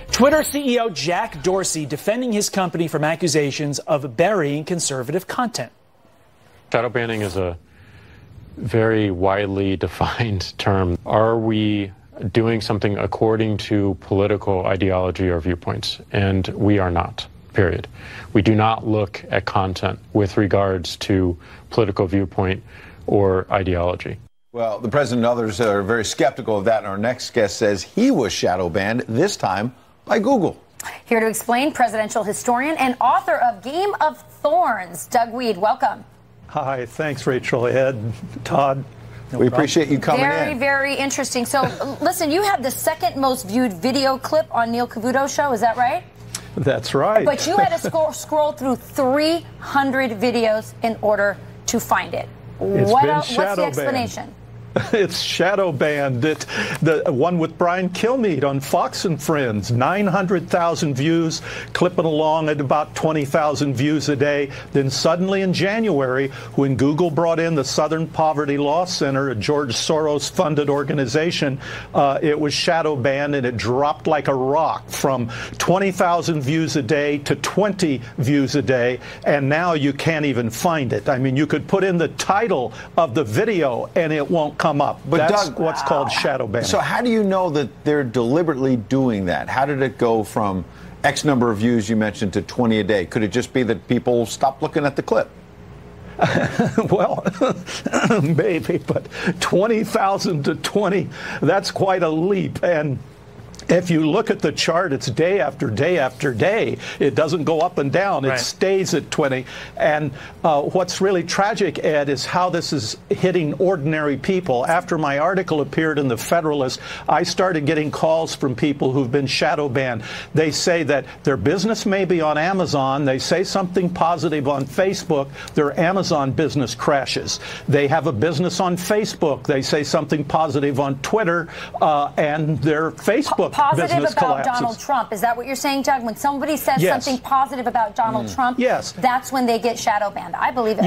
Twitter CEO Jack Dorsey defending his company from accusations of burying conservative content. Shadow banning is a very widely defined term. Are we doing something according to political ideology or viewpoints? And we are not, period. We do not look at content with regards to political viewpoint or ideology. Well, the president and others are very skeptical of that, and our next guest says he was shadow banned, this time by Google. Here to explain, presidential historian and author of Game of Thorns, Doug Wead. Welcome. Hi, thanks, Rachel, Ed, Todd. We appreciate you coming in. Very interesting. So, listen, you have the second most viewed video clip on Neil Cavuto's show. Is that right? That's right. But you had to scroll through 300 videos in order to find it. What's the explanation? It's shadow banned. The one with Brian Kilmeade on Fox and Friends, 900,000 views, clipping along at about 20,000 views a day. Then suddenly in January, when Google brought in the Southern Poverty Law Center, a George Soros-funded organization, it was shadow banned, and it dropped like a rock from 20,000 views a day to 20 views a day, and now you can't even find it. I mean, you could put in the title of the video, and it won't come up. But that's Doug, what's called shadow banning. So how do you know that they're deliberately doing that? How did it go from X number of views you mentioned to 20 a day? Could it just be that people stopped looking at the clip? Well, maybe, but 20,000 to 20, that's quite a leap. And if you look at the chart, it's day after day after day. It doesn't go up and down. It stays at 20. And what's really tragic, Ed, is how this is hitting ordinary people. After my article appeared in the Federalist, I started getting calls from people who've been shadow banned. They say that their business may be on Amazon. They say something positive on Facebook. Their Amazon business crashes. They have a business on Facebook. They say something positive on Twitter, and their Facebook positive business about collapses. Donald Trump. Is that what you're saying, Doug? When somebody says something positive about Donald Trump, that's when they get shadow banned. I believe it.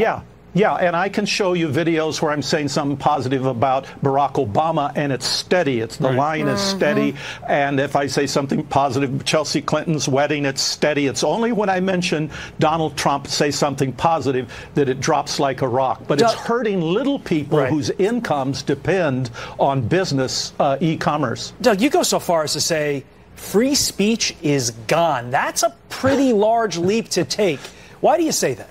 Yeah, and I can show you videos where I'm saying something positive about Barack Obama, and it's steady. It's the line is steady. And if I say something positive, Chelsea Clinton's wedding, it's steady. It's only when I mention Donald Trump, say something positive, that it drops like a rock. But it's hurting little people whose incomes depend on business e-commerce. Doug, you go so far as to say free speech is gone. That's a pretty large leap to take. Why do you say that?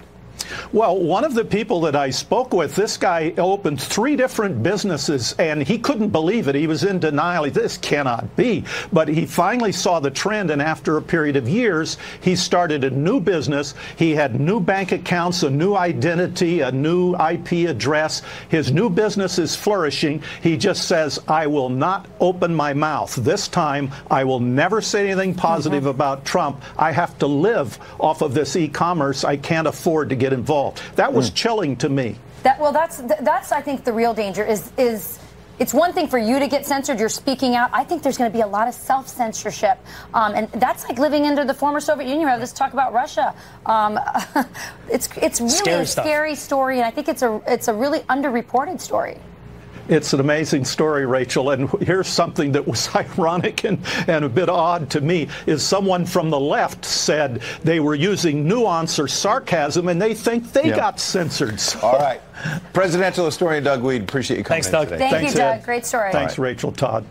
Well, one of the people that I spoke with, this guy opened 3 different businesses, and he couldn't believe it. He was in denial. This cannot be. But he finally saw the trend, and after a period of years, he started a new business. He had new bank accounts, a new identity, a new IP address. His new business is flourishing. He just says, I will not open my mouth. This time, I will never say anything positive about Trump. I have to live off of this e-commerce. I can't afford to get involved. That was chilling to me. That's I think the real danger is it's one thing for you to get censored. You're speaking out. I think there's going to be a lot of self-censorship, and that's like living under the former Soviet Union. Let's talk about Russia. It's really a scary story, and I think it's a really underreported story. It's an amazing story, Rachel, and here's something that was ironic and a bit odd to me, is someone from the left said they were using nuance or sarcasm, and they think they got censored. So. All right. Presidential historian Doug Wead, appreciate you coming in today. Thank you, Doug. Great story. Thanks, Rachel, Todd.